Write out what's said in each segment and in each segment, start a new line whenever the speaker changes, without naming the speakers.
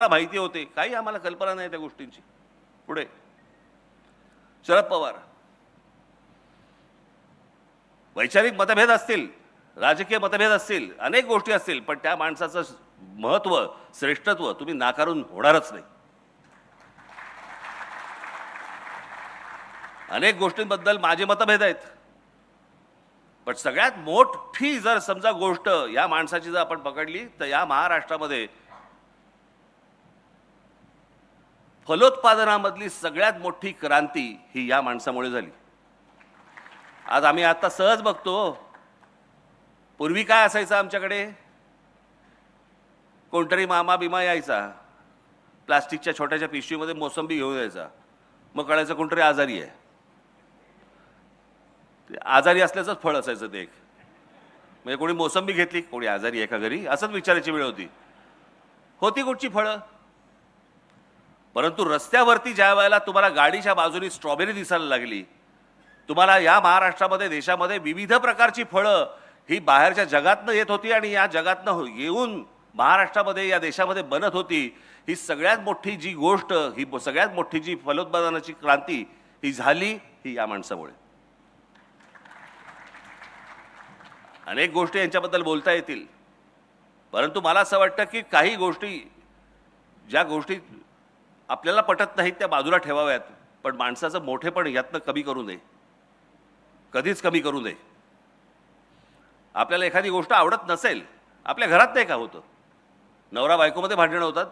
माहिती होते, काही आम्हाला कल्पना नाही त्या गोष्टींची. पुढे शरद पवार, वैचारिक मतभेद असतील, राजकीय मतभेद असतील, अनेक गोष्टी असतील, पण त्या माणसाचं महत्त्व, श्रेष्ठत्व तुम्ही नाकारून होणारच नाही. अनेक गोष्टींबद्दल माझे मतभेद आहेत, पण सगळ्यात मोठी जर समजा गोष्ट या माणसाची जर आपण पकडली तर या महाराष्ट्रामध्ये फलोत्पादनामधली सगळ्यात मोठी क्रांती ही या माणसामुळे झाली. आज आम्ही आता सहज बघतो, पूर्वी काय असायचं आमच्याकडे, कोणतरी मामा बिमा यायचा, प्लास्टिकच्या छोट्याशा पिशवीमध्ये मोसंबी घेऊन यायचा, मग कळायचं कोणतरी आजारी आहे. आजारी असल्याचंच फळ असायचं ते एक, म्हणजे कोणी मोसंबी घेतली, कोणी आजारी आहे का घरी, असंच विचारायची वेळ होती. होती कुठची फळं. परंतु रस्त्यावरती ज्या वेळेला तुम्हाला गाडीच्या बाजूनी स्ट्रॉबेरी दिसायला लागली, तुम्हाला या महाराष्ट्रामध्ये देशामध्ये विविध प्रकारची फळं ही बाहेरच्या जगातनं येत होती आणि या जगातनं येऊन महाराष्ट्रामध्ये या देशामध्ये बनत होती. ही सगळ्यात मोठी जी गोष्ट, ही सगळ्यात मोठी जी फलोत्पादनाची क्रांती ही झाली, ही या माणसामुळे. अनेक गोष्टी यांच्याबद्दल बोलता येतील, परंतु मला असं वाटतं की काही गोष्टी, ज्या गोष्टी आपल्याला पटत नाहीत त्या बाजूला ठेवाव्यात, पण माणसाचं मोठेपण यातनं कमी करू नये, कधीच कमी करू नये. आपल्याला एखादी गोष्ट आवडत नसेल, आपल्या घरात नाही का होतं, नवरा बायकोमध्ये भांडणं होतात,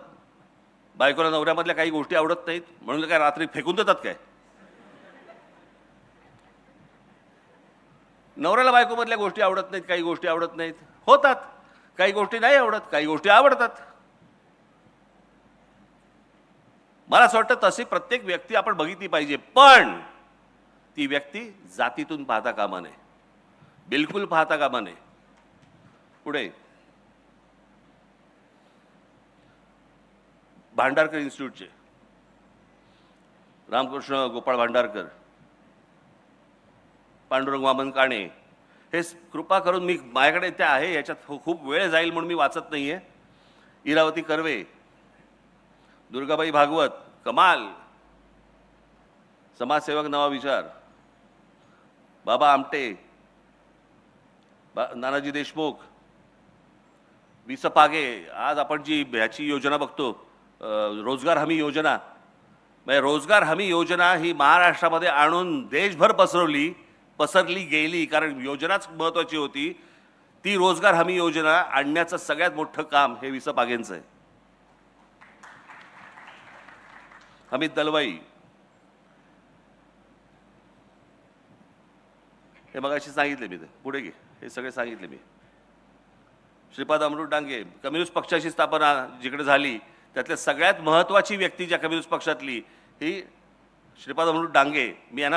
बायकोला नवऱ्यामधल्या काही गोष्टी आवडत नाहीत म्हणून काय रात्री फेकून देतात काय. नवऱ्याला बायकोमधल्या गोष्टी आवडत नाहीत, काही गोष्टी आवडत नाहीत, होतात. काही गोष्टी नाही आवडत, काही गोष्टी आवडतात. मला असं वाटतं तशी प्रत्येक व्यक्ती आपण बघितली पाहिजे, पण ती व्यक्ती जातीतून पाहता कामा नये, बिलकुल पाहता कामा नये. पुढे भांडारकर इन्स्टिट्यूटचे रामकृष्ण गोपाळ भांडारकर, पांडुरंग वामन काणे, हे कृपा करून, मी माझ्याकडे ते आहे, याच्यात खूप वेळ जाईल म्हणून मी वाचत नाही आहे. इरावती कर्वे, दुर्गाबाई भागवत, कमाल समाजसेवक, नवा विचार, बाबा आमटे, नानाजी देशमुख, विस पागे. आज आपण जी ह्याची योजना बघतो, रोजगार हमी योजना, म्हणजे रोजगार हमी योजना ही महाराष्ट्रामध्ये आणून देशभर पसरली गेली, कारण योजनाच महत्त्वाची होती. ती रोजगार हमी योजना आणण्याचं सगळ्यात मोठं काम हे विस पागेंचं आहे. अमित दलवाई, हे मगाशी सांगितले मी, पुढे घे, हे सगळे सांगितले मी. श्रीपाद अमृत डांगे, कम्युनिस्ट पक्षाची स्थापना जिकडे झाली त्यातल्या सगळ्यात महत्त्वाची व्यक्ती ज्या कम्युनिस्ट पक्षातली ही श्रीपाद अमृत डांगे. मी यांना